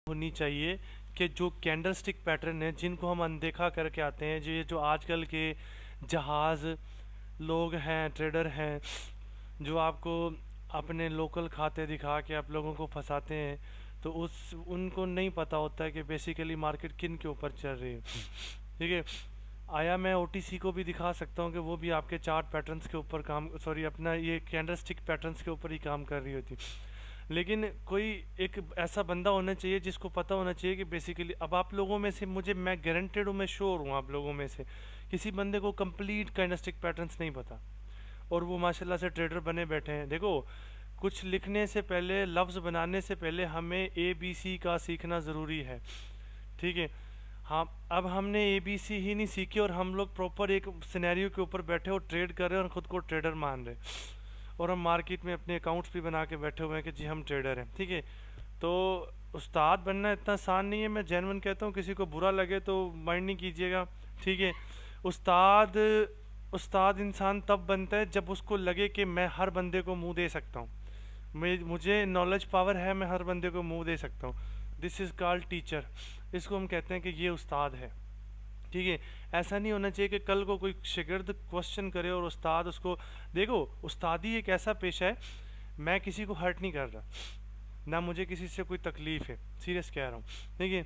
होनी चाहिए कि जो कैंडल स्टिक पैटर्न है जिनको हम अनदेखा करके आते हैं, जो आजकल के जहाज़ लोग हैं, ट्रेडर हैं, जो आपको अपने लोकल खाते दिखा के आप लोगों को फंसाते हैं, तो उनको नहीं पता होता है कि बेसिकली मार्केट किन के ऊपर चल रही है। ठीक है, आया मैं ओटीसी को भी दिखा सकता हूँ कि वो भी आपके चार्ट पैटर्न्स के ऊपर काम, सॉरी अपना ये कैंडल स्टिक पैटर्न्स के ऊपर ही काम कर रही होती। लेकिन कोई एक ऐसा बंदा होना चाहिए जिसको पता होना चाहिए कि बेसिकली अब आप लोगों में से, मैं गारंटेड हूँ, मैं श्योर हूँ आप लोगों में से किसी बंदे को कंप्लीट कैंडलस्टिक पैटर्न्स नहीं पता, और वो माशाल्लाह से ट्रेडर बने बैठे हैं। देखो, कुछ लिखने से पहले, लफ्ज़ बनाने से पहले हमें ABC का सीखना ज़रूरी है। ठीक है, हाँ, अब हमने ABC ही नहीं सीखी और हम लोग प्रॉपर एक सिनेरियो के ऊपर बैठे और ट्रेड कर रहे हैं और ख़ुद को ट्रेडर मान रहे, और हम मार्केट में अपने अकाउंट्स भी बना के बैठे हुए हैं कि जी हम ट्रेडर हैं। ठीक है, तो उस्ताद बनना इतना आसान नहीं है, मैं जेन्युइन कहता हूँ, किसी को बुरा लगे तो माइंड नहीं कीजिएगा। ठीक है, उस्ताद उस्ताद इंसान तब बनता है जब उसको लगे कि मैं हर बंदे को मुंह दे सकता हूँ, मुझे नॉलेज पावर है, मैं हर बंदे को मुंह दे सकता हूँ। दिस इज़ कॉल्ड टीचर, इसको हम कहते हैं कि ये उस्ताद है। ठीक है, ऐसा नहीं होना चाहिए कि कल को कोई शागिर्द क्वेश्चन करे और उस्ताद उसको, देखो उस्तादी एक ऐसा पेशा है, मैं किसी को हर्ट नहीं कर रहा, ना मुझे किसी से कोई तकलीफ़ है, सीरियस कह रहा हूँ। ठीक है,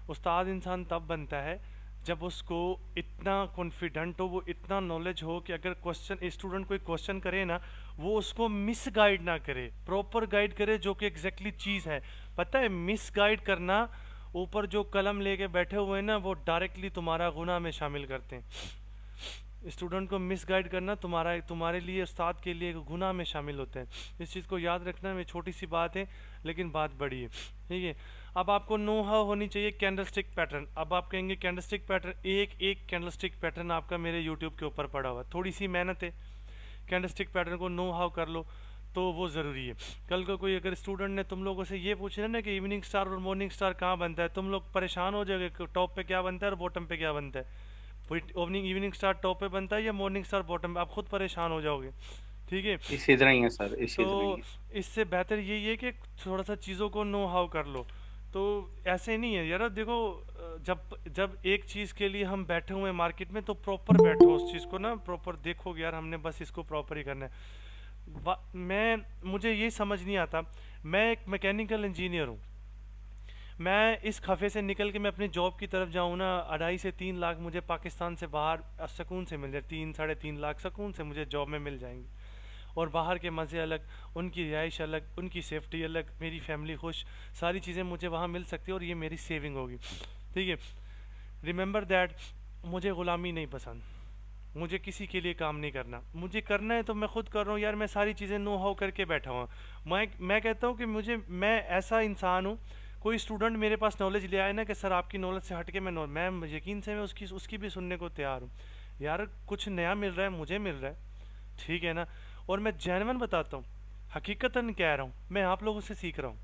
उस्ताद इंसान तब बनता है जब उसको इतना कॉन्फिडेंट हो, वो इतना नॉलेज हो कि अगर क्वेश्चन, स्टूडेंट कोई क्वेश्चन करे ना, वो उसको मिस गाइड ना करे, प्रॉपर गाइड करे जो कि एग्जैक्टली चीज़ है। पता है, मिस गाइड करना, ऊपर जो कलम लेके बैठे हुए हैं ना, वो डायरेक्टली तुम्हारा गुनाह में शामिल करते हैं। स्टूडेंट को मिस गाइड करना तुम्हारे लिए, उस्ताद के लिए गुनाह में शामिल होते हैं। इस चीज़ को याद रखना, में छोटी सी बात है लेकिन बात बड़ी है। ठीक है, अब आपको नो हाउ होनी चाहिए कैंडलस्टिक पैटर्न। अब आप कहेंगे कैंडलस्टिक पैटर्न, एक कैंडलस्टिक पैटर्न आपका मेरे यूट्यूब के ऊपर पड़ा हुआ, थोड़ी सी मेहनत है, कैंडलस्टिक पैटर्न को नो हाउ कर लो तो वो ज़रूरी है। कल को कोई अगर स्टूडेंट ने तुम लोगों से ये पूछना ना कि इवनिंग स्टार और मॉर्निंग स्टार कहाँ बनता है, तुम लोग परेशान हो जाओगे कि टॉप पे क्या बनता है और बॉटम पे क्या बनता है। इवनिंग स्टार टॉप पे बनता है या मॉर्निंग स्टार बॉटम पे, आप खुद परेशान हो जाओगे। ठीक है, इसी तरह ही है सर, इसी तरह ही तो है। इससे बेहतर यही है कि थोड़ा सा चीज़ों को नो हाउ कर लो। तो ऐसे नहीं है यार, देखो जब जब एक चीज़ के लिए हम बैठे हुए हैं मार्केट में, तो प्रॉपर बैठो उस चीज़ को ना, प्रॉपर देखो कि यार हमने बस इसको प्रॉपर ही करना है। मुझे ये समझ नहीं आता, मैं एक मैकेनिकल इंजीनियर हूँ, मैं इस खफे से निकल के मैं अपनी जॉब की तरफ जाऊँ ना, 2.5 से 3 लाख मुझे पाकिस्तान से बाहर सुकून से मिल जाए, 3-3.5 लाख सुकून से मुझे जॉब में मिल जाएंगे, और बाहर के मज़े अलग, उनकी रिहाइश अलग, उनकी सेफ्टी अलग, मेरी फैमिली खुश, सारी चीज़ें मुझे वहाँ मिल सकती है और ये मेरी सेविंग होगी। ठीक है, रिमेंबर दैट, मुझे ग़ुलामी नहीं पसंद, मुझे किसी के लिए काम नहीं करना, मुझे करना है तो मैं खुद कर रहा हूँ यार, मैं सारी चीज़ें नो हाउ करके बैठा हुआ। मैं कहता हूँ कि मैं ऐसा इंसान हूँ, कोई स्टूडेंट मेरे पास नॉलेज ले आए ना कि सर आपकी नॉलेज से हट के मैं यकीन से मैं उसकी भी सुनने को तैयार हूँ। यार कुछ नया मिल रहा है, मुझे मिल रहा है, ठीक है ना, और मैं जेन्युइन बताता हूँ, हकीकतन कह रहा हूँ, मैं आप लोगों से सीख रहा हूँ,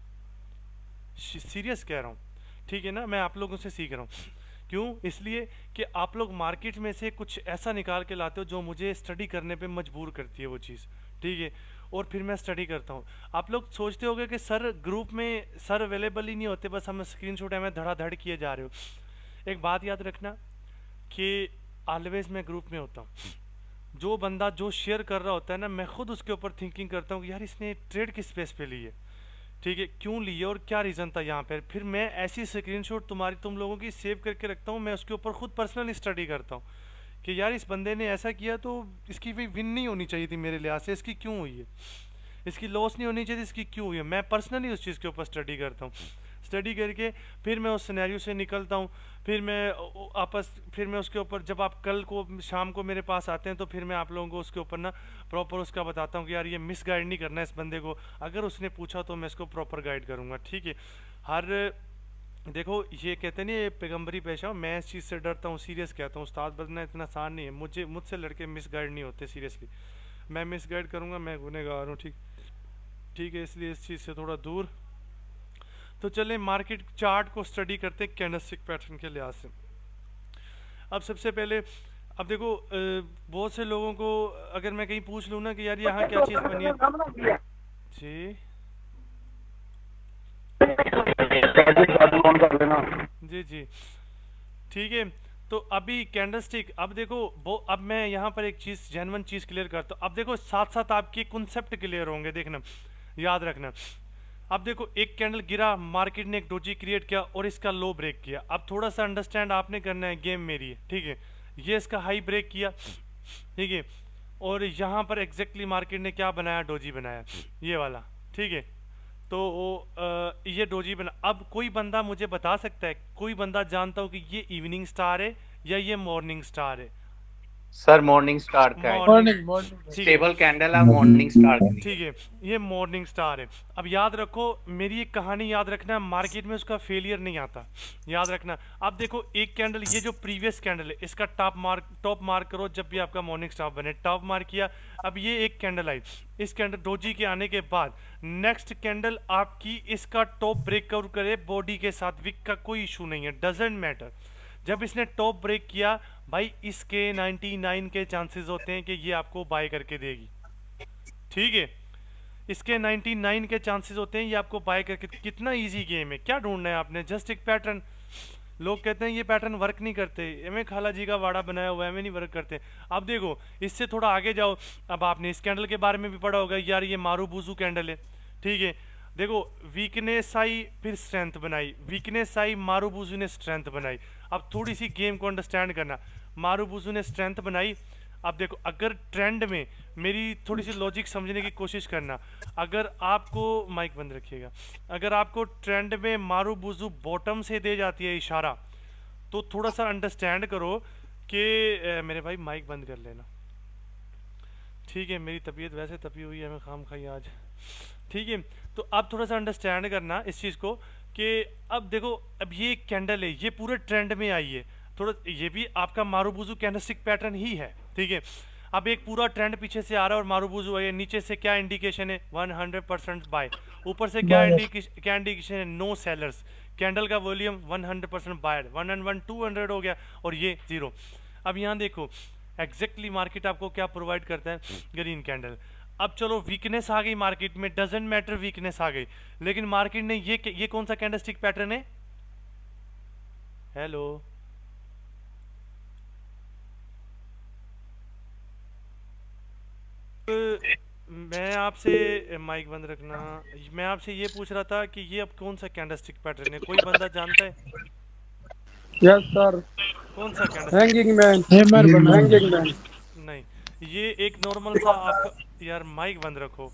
सीरियस कह रहा हूँ। ठीक है ना, मैं आप लोगों से सीख रहा हूँ। क्यों? इसलिए कि आप लोग मार्केट में से कुछ ऐसा निकाल के लाते हो जो मुझे स्टडी करने पे मजबूर करती है वो चीज़। ठीक है, और फिर मैं स्टडी करता हूँ। आप लोग सोचते होगे कि सर ग्रुप में सर अवेलेबल ही नहीं होते, बस हम स्क्रीनशॉट हमें धड़ाधड़ किए जा रहे हो। एक बात याद रखना कि ऑलवेज मैं ग्रुप में होता हूँ, जो बंदा जो शेयर कर रहा होता है ना, मैं खुद उसके ऊपर थिंकिंग करता हूँ कि यार इसने ट्रेड किस बेस पे ली है, ठीक है, क्यों ली है और क्या रीज़न था यहाँ पर। फिर मैं ऐसी स्क्रीनशॉट तुम लोगों की सेव करके रखता हूँ, मैं उसके ऊपर खुद पर्सनली स्टडी करता हूँ कि यार इस बंदे ने ऐसा किया तो इसकी भी विन नहीं होनी चाहिए थी मेरे लिहाज से, इसकी क्यों हुई है, इसकी लॉस नहीं होनी चाहिए, इसकी क्यों हुई है। मैं पर्सनली उस चीज़ के ऊपर स्टडी करता हूँ, स्टडी करके फिर मैं उस सिनेरियो से निकलता हूँ, फिर मैं उसके ऊपर, जब आप कल को शाम को मेरे पास आते हैं तो फिर मैं आप लोगों को उसके ऊपर ना प्रॉपर उसका बताता हूँ कि यार ये मिस गाइड नहीं करना है इस बंदे को, अगर उसने पूछा तो मैं इसको प्रॉपर गाइड करूँगा। ठीक है, देखो ये कहते नहीं ये पैगम्बरी पेशा, मैं इस चीज़ से डरता हूँ, सीरियस कहता हूँ, उस्ताद बनना इतना आसान नहीं है, मुझसे लड़के मिस गाइड नहीं होते, सीरियसली मैं मिस गाइड करूँगा, मैं गुनहगार हूँ। ठीक है, इसलिए इस चीज़ से थोड़ा दूर। तो चलें मार्केट चार्ट को स्टडी करते हैं कैंडलस्टिक पैटर्न के लिहाज से। अब सबसे पहले, अब देखो बहुत से लोगों को अगर मैं कहीं पूछ लूँ ना कि यार यहाँ क्या चीज़ बनी है जी जी जी ठीक है। तो अभी कैंडलस्टिक, अब देखो वो, अब मैं यहाँ पर एक चीज़, जेन्युइन चीज़ क्लियर करता हूँ। अब देखो साथ साथ आपके कॉन्सेप्ट क्लियर होंगे, देखना, याद रखना। अब देखो एक कैंडल गिरा, मार्केट ने एक डोजी क्रिएट किया और इसका लो ब्रेक किया। अब थोड़ा सा अंडरस्टैंड आपने करना है, गेम मेरी है, ठीक है। ये इसका हाई ब्रेक किया, ठीक है, और यहाँ पर एग्जैक्टली मार्केट ने क्या बनाया, डोजी बनाया, ये वाला, ठीक है। तो वो ये डोजी बना। अब कोई बंदा मुझे बता सकता है, कोई बंदा जानता हो कि ये इवनिंग स्टार है या ये मॉर्निंग स्टार है? सर मॉर्निंग स्टार का है, मॉर्निंग, मॉर्निंग मॉर्निंग ठीक है, स्टेबल कैंडल है, मॉर्निंग स्टार का ठीक है, ये मॉर्निंग स्टार है। अब याद रखो, मेरी एक कहानी याद रखना, मार्केट में उसका फेलियर नहीं आता, याद रखना। अब देखो एक कैंडल, ये जो प्रीवियस कैंडल है, इसका टॉप मार्क करो जब भी आपका मॉर्निंग स्टार बने, टॉप मार्क किया। अब ये एक कैंडल आई, इस कैंडल डोजी के आने के बाद नेक्स्ट कैंडल आपकी इसका टॉप ब्रेकआउट करे बॉडी के साथ, विक का कोई इशू नहीं है, डजेंट मैटर। जब इसने टॉप ब्रेक किया भाई, इसके 99 के चांसेस होते हैं कि ये आपको बाय करके देगी, ठीक है। इसके 99 के चांसेस होते हैं ये आपको बाय करके। कितना इजी गेम है, क्या ढूंढना है आपने, जस्ट एक पैटर्न। लोग कहते हैं ये पैटर्न वर्क नहीं करते, एम खाला जी का वाड़ा बनाया हुआ है, हमें नहीं वर्क करते। अब देखो इससे थोड़ा आगे जाओ, अब आपने इस कैंडल के बारे में भी पढ़ा होगा, यार ये मारूबुजू कैंडल है, ठीक है। देखो वीकनेस आई, फिर स्ट्रेंथ बनाई, वीकनेस आई, मारूबुजू ने स्ट्रेंथ बनाई। अब थोड़ी सी गेम को अंडरस्टैंड करना, मारूबुजू ने स्ट्रेंथ बनाई। अब देखो अगर ट्रेंड में, मेरी थोड़ी सी लॉजिक समझने की कोशिश करना, अगर आपको, माइक बंद रखिएगा, अगर आपको ट्रेंड में मारूबुजू बॉटम से दे जाती है इशारा, तो थोड़ा सा अंडरस्टैंड करो कि मेरे भाई माइक बंद कर लेना, ठीक है। मेरी तबीयत वैसे तपी हुई है, मैं खाम खाई आज, ठीक है। तो अब थोड़ा सा अंडरस्टैंड करना इस चीज़ को कि अब देखो, अब ये कैंडल है, ये पूरे ट्रेंड में आई है, थोड़ा ये भी आपका मारूबुजू कैंडलस्टिक पैटर्न ही है, ठीक है। अब एक पूरा ट्रेंड पीछे से आ रहा है और मारूबुजू है, नीचे से क्या इंडिकेशन है, 100% बाय, ऊपर से क्या इंडिकेशन है, नो सेलर्स। कैंडल का वॉल्यूम 100% बायर, 101 200 हो गया और ये 0। अब यहाँ देखो एग्जैक्टली मार्केट आपको क्या प्रोवाइड करता है, ग्रीन कैंडल। अब चलो वीकनेस आ गई मार्केट में, डजेंट मैटर, वीकनेस आ गई, लेकिन मार्केट ने ये कौन सा कैंडलस्टिक पैटर्न है, हेलो, मैं आपसे, माइक बंद रखना, मैं आपसे ये पूछ रहा था कि ये अब कौन सा कैंडलस्टिक पैटर्न है, कोई बंदा जानता है? यस सर, कौन सा कैंडलस्टिक? हैंगिंग मैन, हैमर बना, हैंगिंग मैन। नहीं, ये एक नॉर्मल सा आपका, यार माइक बंद रखो,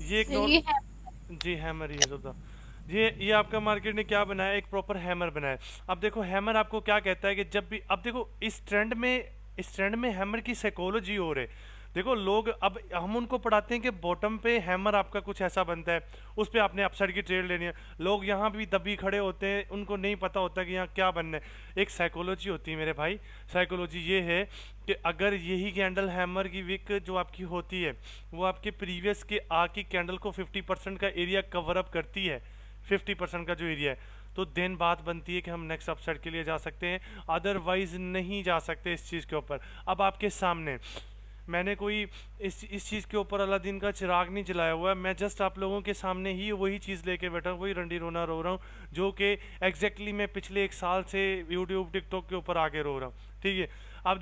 ये एक जी हैमर, ये सुधा, ये आपका मार्केट ने क्या बनाया, एक प्रॉपर हैमर बनाया। अब देखो हैमर आपको क्या कहता है कि जब भी, अब देखो इस ट्रेंड में हैमर की साइकोलॉजी हो रही है। देखो लोग, अब हम उनको पढ़ाते हैं कि बॉटम पे हैमर आपका कुछ ऐसा बनता है, उस पर आपने अपसाइड की ट्रेड लेनी है। लोग यहाँ भी दबी खड़े होते हैं, उनको नहीं पता होता कि यहाँ क्या बनना है। एक साइकोलॉजी होती है मेरे भाई, साइकोलॉजी ये है कि अगर यही कैंडल हैमर की विक जो आपकी होती है, वो आपके प्रीवियस के की कैंडल को 50% का एरिया कवर अप करती है, 50% का जो एरिया है, तो देन बात बनती है कि हम नेक्स्ट अपसाइड के लिए जा सकते हैं, अदरवाइज नहीं जा सकते इस चीज़ के ऊपर। अब आपके सामने मैंने कोई इस चीज़ के ऊपर अलादीन का चिराग नहीं जलाया हुआ है, मैं जस्ट आप लोगों के सामने ही वही चीज़ लेके बैठा हूँ, वही रंडी रोना रो रहा हूँ, जो कि एग्जैक्टली मैं पिछले 1 साल से यूट्यूब टिकटॉक के ऊपर आगे रो रहा हूँ, ठीक है। अब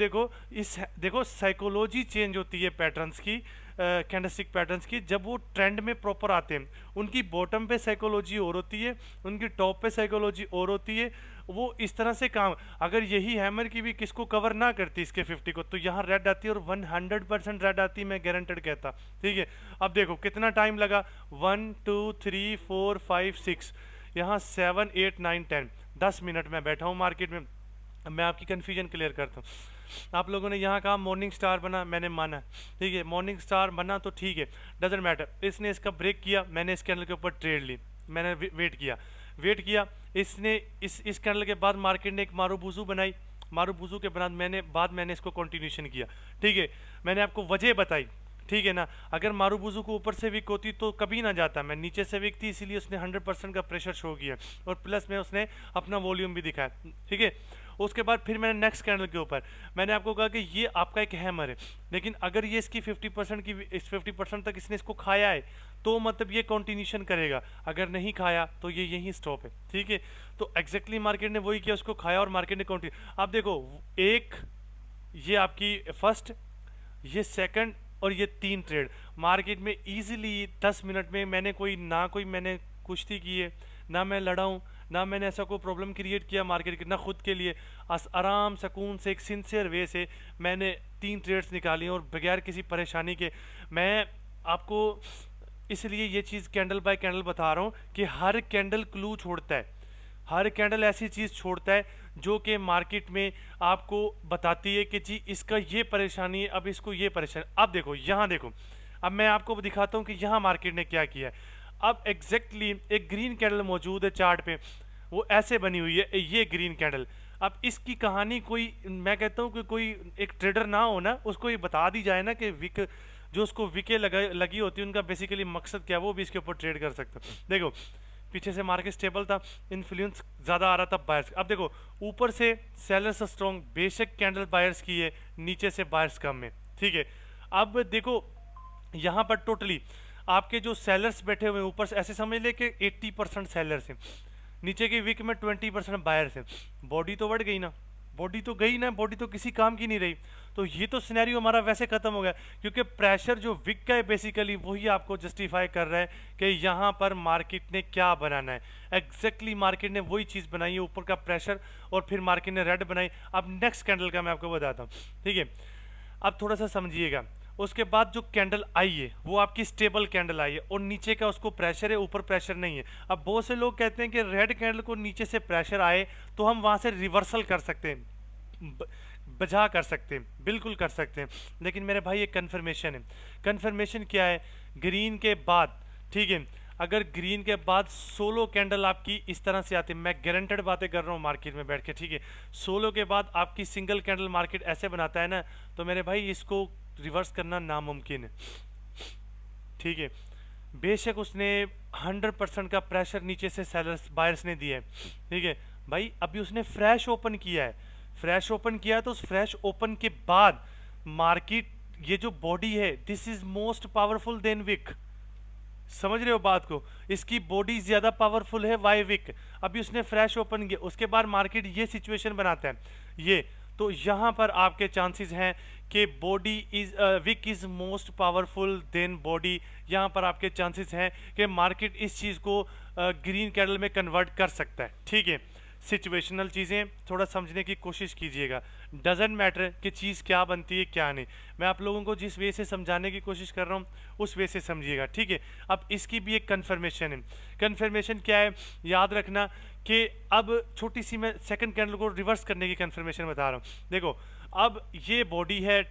देखो साइकोलॉजी चेंज होती है पैटर्न्स की, कैंडलस्टिक पैटर्न्स की, जब वो ट्रेंड में प्रॉपर आते हैं, उनकी बॉटम पे साइकोलॉजी और होती है, उनकी टॉप पे साइकोलॉजी और होती है, वो इस तरह से काम। अगर यही हैमर की भी किसको कवर ना करती इसके 50 को, तो यहाँ रेड आती है और 100% रेड आती, मैं गारंटेड कहता, ठीक है। अब देखो कितना टाइम लगा, 1 2 3 4 5 6, यहाँ 7 8 9 10, 10 मिनट में बैठा हूँ मार्केट में। मैं आपकी कन्फ्यूजन क्लियर करता हूँ। आप लोगों ने यहाँ कहा मॉर्निंग स्टार बना, मैंने माना, ठीक है, मॉर्निंग स्टार बना तो ठीक है, डजेंट मैटर। इसने इसका ब्रेक किया, मैंने इस कैंडल के ऊपर ट्रेड ली, मैंने वेट किया, इसने इस कैंडल के बाद मार्केट ने एक मारूबुजू बनाई, मारूबुजू के बाद मैंने इसको कंटिन्यूशन किया, ठीक है। मैंने आपको वजह बताई, ठीक है ना। अगर मारूबुजू को ऊपर से वीक होती तो कभी ना जाता, मैं नीचे से वीक थी, इसीलिए उसने 100% का प्रेशर शो किया, और प्लस में उसने अपना वॉल्यूम भी दिखाया, ठीक है। उसके बाद फिर मैंने नेक्स्ट कैंडल के ऊपर मैंने आपको कहा कि ये आपका एक हैमर है, लेकिन अगर ये इसकी 50% की, इस 50% तक इसने इसको खाया है, तो मतलब ये कंटिन्यूशन करेगा, अगर नहीं खाया तो ये यहीं स्टॉप है। ठीक है, तो एग्जैक्टली मार्केट ने वही किया, उसको खाया और मार्केट ने कंटिन्यू। आप देखो एक ये आपकी फर्स्ट, ये सेकंड और ये 3 ट्रेड मार्केट में इजीली 10 मिनट में मैंने कोई मैंने कुश्ती की है, ना मैं लड़ा हूँ, ना मैंने ऐसा कोई प्रॉब्लम क्रिएट किया मार्केट की, ना खुद के लिए। आराम सुकून से एक सिंसियर वे से मैंने 3 ट्रेड्स निकाली और बगैर किसी परेशानी के। मैं आपको इसलिए ये चीज़ कैंडल बाय कैंडल बता रहा हूँ कि हर कैंडल क्लू छोड़ता है, हर कैंडल ऐसी चीज़ छोड़ता है जो कि मार्केट में आपको बताती है कि जी इसका ये परेशानी है, अब इसको ये परेशानी। अब देखो यहाँ देखो, अब मैं आपको दिखाता हूँ कि यहाँ मार्केट ने क्या किया है। अब एग्जैक्टली एक ग्रीन कैंडल मौजूद है चार्ट पे, वो ऐसे बनी हुई है ये ग्रीन कैंडल। अब इसकी कहानी कोई, मैं कहता हूँ कि कोई एक ट्रेडर ना हो ना, उसको ये बता दी जाए ना कि विक जो उसको विके लगी होती है, उनका बेसिकली मकसद क्या है, वो भी इसके ऊपर ट्रेड कर सकता है। देखो पीछे से मार्केट स्टेबल था, इन्फ्लुएंस ज़्यादा आ रहा था बायर्स। अब देखो ऊपर से सेलर्स स्ट्रॉन्ग, बेशक कैंडल बायर्स की है, नीचे से बायर्स कम है। ठीक है, अब देखो यहाँ पर टोटली आपके जो सेलर्स बैठे हुए ऊपर से, ऐसे समझ ले कि 80% सेलर्स हैं, नीचे की वीक में 20% बायर्स हैं। बॉडी तो बढ़ गई ना, बॉडी तो गई ना, बॉडी तो किसी काम की नहीं रही। तो ये तो सिनेरियो हमारा वैसे खत्म हो गया, क्योंकि प्रेशर जो विक का है बेसिकली वही आपको जस्टिफाई कर रहा है कि यहाँ पर मार्केट ने क्या बनाना है। एग्जैक्टली मार्केट ने वही चीज़ बनाई है, ऊपर का प्रेशर, और फिर मार्केट ने रेड बनाई। अब नेक्स्ट कैंडल का मैं आपको बताता हूँ। ठीक है, अब थोड़ा सा समझिएगा। उसके बाद जो कैंडल आई है वो आपकी स्टेबल कैंडल आई है, और नीचे का उसको प्रेशर है, ऊपर प्रेशर नहीं है। अब बहुत से लोग कहते हैं कि रेड कैंडल को नीचे से प्रेशर आए तो हम वहाँ से रिवर्सल कर सकते हैं, बजा कर सकते हैं, बिल्कुल कर सकते हैं। लेकिन मेरे भाई ये कन्फर्मेशन है। कन्फर्मेशन क्या है? ग्रीन के बाद, ठीक है, अगर ग्रीन के बाद 16 कैंडल आपकी इस तरह से आती है, मैं गारंटेड बातें कर रहा हूँ मार्केट में बैठ के, ठीक है, 16 के बाद आपकी सिंगल कैंडल मार्केट ऐसे बनाता है ना, तो मेरे भाई इसको रिवर्स करना नामुमकिन है। ठीक है, बेशक उसने 100% का प्रेशर नीचे से सेलर्स बायर्स ने दिया है। ठीक है भाई, अभी उसने फ्रेश ओपन किया है, फ्रेश ओपन किया है, तो उस फ्रेश ओपन के बाद मार्केट, ये जो बॉडी है, this is most powerful than wick. समझ रहे हो बात को? इसकी बॉडी ज्यादा पावरफुल है वाई विक। अभी उसने फ्रेश ओपन किया, उसके बाद मार्केट ये सिचुएशन बनाता है ये, तो यहाँ पर आपके चांसेस हैं कि body is wick is most powerful than body. यहाँ पर आपके चांसेस हैं कि मार्केट इस चीज़ को ग्रीन कैंडल में कन्वर्ट कर सकता है। ठीक है, सिचुएशनल चीज़ें थोड़ा समझने की कोशिश कीजिएगा। डजेंट मैटर कि चीज़ क्या बनती है क्या नहीं, मैं आप लोगों को जिस वे से समझाने की कोशिश कर रहा हूँ उस वे से समझिएगा। ठीक है, अब इसकी भी एक कन्फर्मेशन है। कन्फर्मेशन क्या है? याद रखना कि अब छोटी सी मैं सेकंड कैंडल को रिवर्स करने की कन्फर्मेशन बता रहा हूँ। देखो, अब ये बॉडी है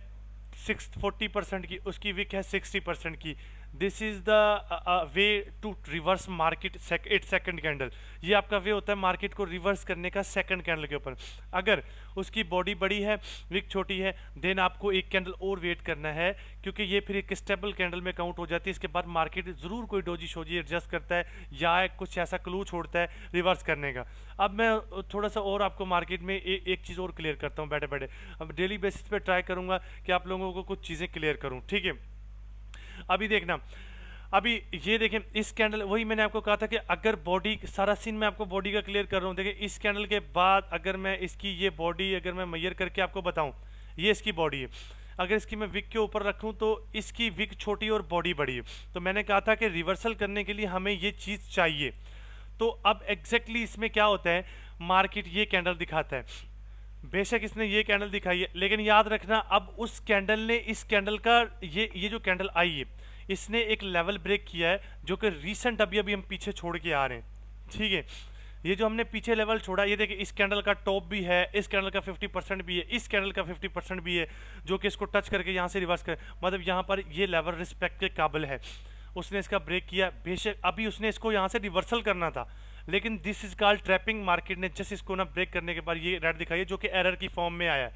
40% की, उसकी विक है 60% की। This is the way to reverse market it second candle. ये आपका वे होता है मार्केट को रिवर्स करने का सेकंड कैंडल के ऊपर। अगर उसकी बॉडी बड़ी है, विक छोटी है, देन आपको एक कैंडल और वेट करना है, क्योंकि ये फिर एक स्टेबल कैंडल में काउंट हो जाती है। इसके बाद मार्केट ज़रूर कोई डोजी शोजी एडजस्ट करता है या कुछ ऐसा क्लू छोड़ता है रिवर्स करने का। अब मैं थोड़ा सा और आपको मार्केट में एक चीज़ और क्लियर करता हूँ बैठे बैठे। अब डेली बेसिस पे ट्राई करूँगा कि आप लोगों को कुछ चीज़ें क्लियर करूँ। ठीक है, अभी देखना, अभी ये देखें, इस कैंडल, वही मैंने आपको कहा था कि अगर बॉडी, सारा सीन मैं आपको बॉडी का क्लियर कर रहा हूँ। देखिए, इस कैंडल के बाद अगर मैं इसकी ये बॉडी अगर मैं मेजर करके आपको बताऊँ, ये इसकी बॉडी है, अगर इसकी मैं विक के ऊपर रखूँ तो इसकी विक छोटी और बॉडी बड़ी है। तो मैंने कहा था कि रिवर्सल करने के लिए हमें ये चीज़ चाहिए। तो अब एग्जैक्टली इसमें क्या होता है, मार्केट ये कैंडल दिखाता है, बेशक इसने ये कैंडल दिखाई है, लेकिन याद रखना अब उस कैंडल ने इस कैंडल का ये जो कैंडल आई है, इसने एक लेवल ब्रेक किया है जो कि रीसेंट अभी हम पीछे छोड़ के आ रहे हैं। ठीक है, ये जो हमने पीछे लेवल छोड़ा, ये देखिए, इस कैंडल का टॉप भी है, इस कैंडल का 50% भी है, इस कैंडल का 50% भी है, जो कि इसको टच करके यहाँ से रिवर्स कर, मतलब यहाँ पर ये लेवल रिस्पेक्ट के काबिल है। उसने इसका ब्रेक किया, बेशक अभी उसने इसको यहाँ से रिवर्सल करना था, लेकिन this is called trapping. Market ने जस्ट इसको ना ब्रेक करने के बाद ये रेड दिखाई है, जो कि एरर की फॉर्म में आया है।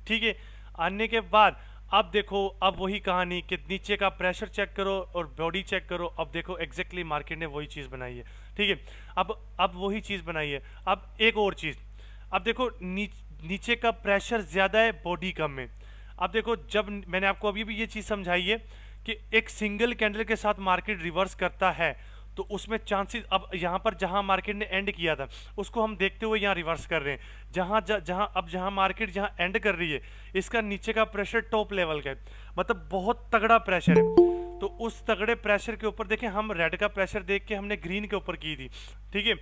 ठीक है, आने के बाद अब देखो, अब वही कहानी कि नीचे का प्रेशर चेक करो और बॉडी चेक करो। अब देखो एग्जैक्टली मार्केट ने वही चीज़ बनाई है। ठीक है, अब वही चीज़ बनाई है। अब एक और चीज़, अब देखो नीचे का प्रेशर ज़्यादा है, बॉडी कम है। अब देखो, जब मैंने आपको अभी भी ये चीज़ समझाई है कि एक सिंगल कैंडल के साथ मार्केट रिवर्स करता है तो उसमें चांसेस, अब यहाँ पर जहाँ मार्केट ने एंड किया था उसको हम देखते हुए यहाँ रिवर्स कर रहे हैं, जहाँ मार्केट जहाँ एंड कर रही है इसका नीचे का प्रेशर टॉप लेवल का है, मतलब बहुत तगड़ा प्रेशर है। तो उस तगड़े प्रेशर के ऊपर देखें, हम रेड का प्रेशर देख के हमने ग्रीन के ऊपर की थी, ठीक है।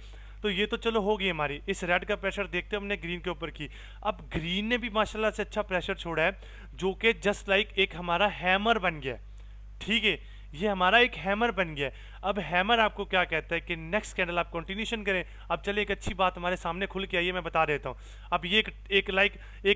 तो ये तो चलो हो गई हमारी, इस रेड का प्रेशर देखते हमने ग्रीन के ऊपर की। अब ग्रीन ने भी माशाल्लाह से अच्छा प्रेशर छोड़ा है, जो कि जस्ट लाइक एक हमारा हैमर बन गया, ठीक है। ये हमारा एक हैमर बन गया है। अब हैमर आपको क्या कहता है कि नेक्स्ट कैंडल आप कंटिन्यूशन करें। अब चलिए एक अच्छी बात हमारे सामने खुल के आई है, मैं बता देता हूँ। अब ये एक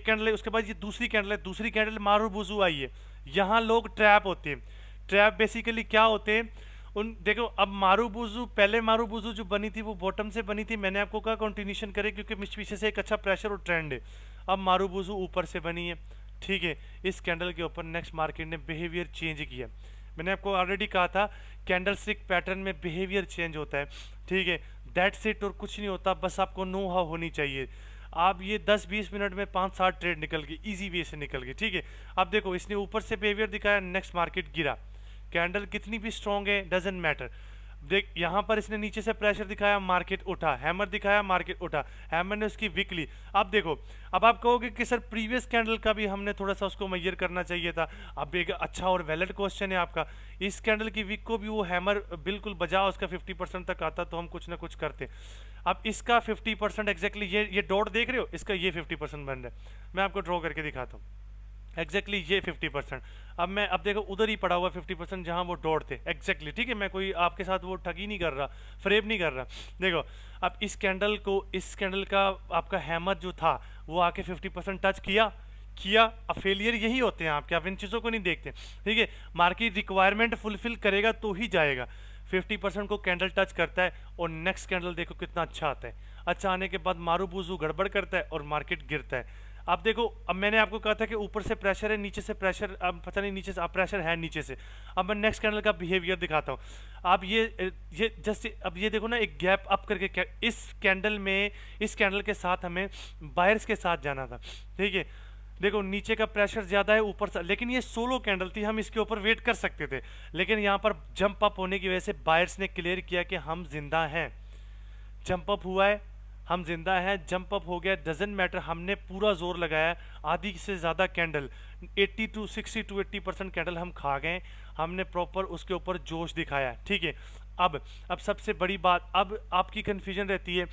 कैंडल है, उसके बाद ये दूसरी कैंडल है, दूसरी कैंडल मारूबुजू आई है। यहाँ लोग ट्रैप होते हैं। ट्रैप बेसिकली क्या होते हैं, उन देखो, अब मारूबुजू, पहले मारूबुजू जो बनी थी वो बॉटम से बनी थी, मैंने आपको कहा कंटिन्यूशन करे क्योंकि पीछे से एक अच्छा प्रेशर और ट्रेंड है। अब मारूबुजू ऊपर से बनी है, ठीक है। इस कैंडल के ऊपर नेक्स्ट मार्केट ने बिहेवियर चेंज किया। मैंने आपको ऑलरेडी कहा था कैंडल स्टिक पैटर्न में बिहेवियर चेंज होता है, ठीक है। दैट्स इट, और कुछ नहीं होता, बस आपको नो हाउ होनी चाहिए। आप ये 10-20 मिनट में 5-7 ट्रेड निकल गई, इजी वे से निकल गई, ठीक है। अब देखो इसने ऊपर से बिहेवियर दिखाया, नेक्स्ट मार्केट गिरा। कैंडल कितनी भी स्ट्रॉन्ग है डजेंट मैटर। देख यहाँ पर इसने नीचे से प्रेशर दिखाया, मार्केट उठा, हैमर दिखाया, मार्केट उठा, हैमर ने उसकी वीक ली। अब देखो, अब आप कहोगे कि सर प्रीवियस कैंडल का भी हमने थोड़ा सा उसको मेजर करना चाहिए था। अब एक अच्छा और वैलिड क्वेश्चन है आपका, इस कैंडल की वीक को भी वो हैमर बिल्कुल बजा उसका 50% तक आता तो हम कुछ ना कुछ करते। अब इसका 50% एग्जैक्टली ये डॉट देख रहे हो, इसका ये 50% बन रहा है। मैं आपको ड्रॉ करके दिखाता हूँ एग्जैक्टली ये 50%। अब देखो उधर ही पड़ा हुआ 50% जहां वो डॉट थे एग्जैक्टली, ठीक है। मैं कोई आपके साथ वो ठगी नहीं कर रहा, फ्रेब नहीं कर रहा। देखो अब इस कैंडल का आपका हैमर जो था वो आके 50% टच किया। अब फेलियर यही होते हैं आपके, आप इन चीज़ों को नहीं देखते, ठीक है। मार्केट रिक्वायरमेंट फुलफिल करेगा तो ही जाएगा। 50% को कैंडल टच करता है और नेक्स्ट कैंडल देखो कितना अच्छा आता है। अच्छा आने के बाद मारूबुजू गड़बड़ करता है और मार्केट गिरता है। अब देखो, अब मैंने आपको कहा था कि ऊपर से प्रेशर है, नीचे से प्रेशर, अब पता नहीं नीचे से, अब प्रेशर है नीचे से। अब मैं नेक्स्ट कैंडल का बिहेवियर दिखाता हूँ। अब ये जस्ट, अब ये देखो ना, एक गैप अप करके इस कैंडल के साथ हमें बायर्स के साथ जाना था, ठीक है। देखो नीचे का प्रेशर ज़्यादा है, ऊपर से, लेकिन ये सोलो कैंडल थी, हम इसके ऊपर वेट कर सकते थे। लेकिन यहाँ पर जंप अप होने की वजह से बायर्स ने क्लियर किया कि हम जिंदा हैं। जंप अप हुआ है, हम जिंदा हैं, जंप अप हो गया, डजेंट मैटर, हमने पूरा जोर लगाया। आधी से ज़्यादा कैंडल 60 to 80% कैंडल हम खा गए। हमने प्रॉपर उसके ऊपर जोश दिखाया, ठीक है। अब सबसे बड़ी बात, अब आपकी कन्फ्यूजन रहती है।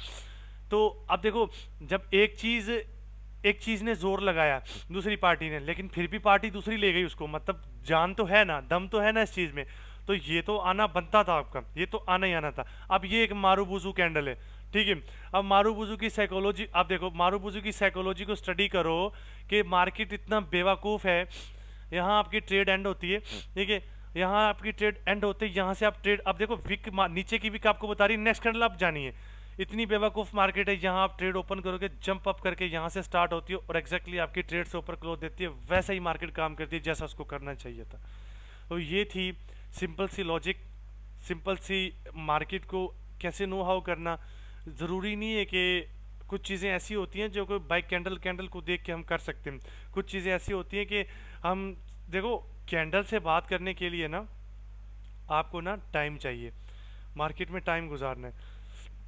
तो अब देखो, जब एक चीज़ ने जोर लगाया दूसरी पार्टी ने, लेकिन फिर भी पार्टी दूसरी ले गई उसको, मतलब जान तो है ना, दम तो है ना इस चीज़ में, तो ये तो आना बनता था आपका, ये तो आना ही आना था। अब ये एक मारूबुजू कैंडल है, ठीक है। अब मारूबुजू की साइकोलॉजी, आप देखो मारूबुजू की साइकोलॉजी को स्टडी करो कि मार्केट इतना बेवकूफ़ है। यहाँ आपकी ट्रेड एंड होती है, ठीक है, यहाँ आपकी ट्रेड एंड होते है, यहाँ से आप ट्रेड, अब देखो विक नीचे की विक आपको बता रही है, नेक्स्ट कैंडल आप जानिए। इतनी बेवकूफ़ मार्केट है, यहाँ आप ट्रेड ओपन करोगे, जंप अप करके यहाँ से स्टार्ट होती है और एग्जैक्टली आपकी ट्रेड से ऊपर क्लोज देती है। वैसा ही मार्केट काम करती है जैसा उसको करना चाहिए था। तो ये थी सिंपल सी लॉजिक, सिंपल सी मार्केट को कैसे नो हाउ करना। ज़रूरी नहीं है कि कुछ चीज़ें ऐसी होती हैं जो कि बाई कैंडल को देख के हम कर सकते हैं। कुछ चीज़ें ऐसी होती हैं कि हम, देखो कैंडल से बात करने के लिए ना आपको ना टाइम चाहिए, मार्केट में टाइम गुजारना है।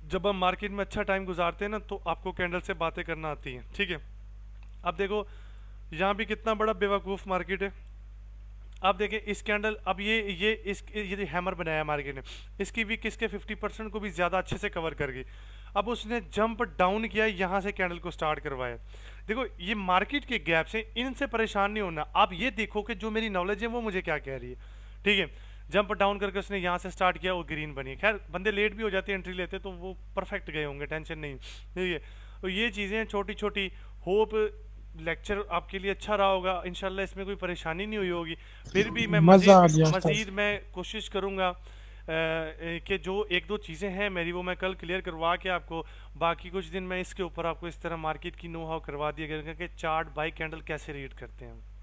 जब हम मार्केट में अच्छा टाइम गुजारते हैं ना तो आपको कैंडल से बातें करना आती हैं, ठीक है। अब देखो यहाँ भी कितना बड़ा बेवकूफ़ मार्केट है। अब देखें इस कैंडल, अब ये हैमर बनाया मार्केट ने, इसकी वीक इसके 50% को भी ज़्यादा अच्छे से कवर कर गई। अब उसने जंप डाउन किया, यहाँ से कैंडल को स्टार्ट करवाया। देखो ये मार्केट के गैप से, इनसे परेशान नहीं होना। आप ये देखो कि जो मेरी नॉलेज है वो मुझे क्या कह रही है, ठीक है। जंप डाउन करके उसने यहाँ से स्टार्ट किया, वो ग्रीन बनी। खैर बंदे लेट भी हो जाते हैं एंट्री लेते, तो वो परफेक्ट गए होंगे, टेंशन नहीं, ठीक है। तो ये चीज़ें छोटी छोटी, होप लेक्चर आपके लिए अच्छा रहा होगा, इंशाल्लाह इसमें कोई परेशानी नहीं हुई होगी। फिर भी मैं मज़ीद मैं कोशिश करूँगा कि जो 1-2 चीज़ें हैं मेरी, वो मैं कल क्लियर करवा के आपको, बाकी कुछ दिन मैं इसके ऊपर आपको इस तरह मार्केट की नो हाउ करवा दिया गया कि चार्ट बाई कैंडल कैसे रीड करते हैं।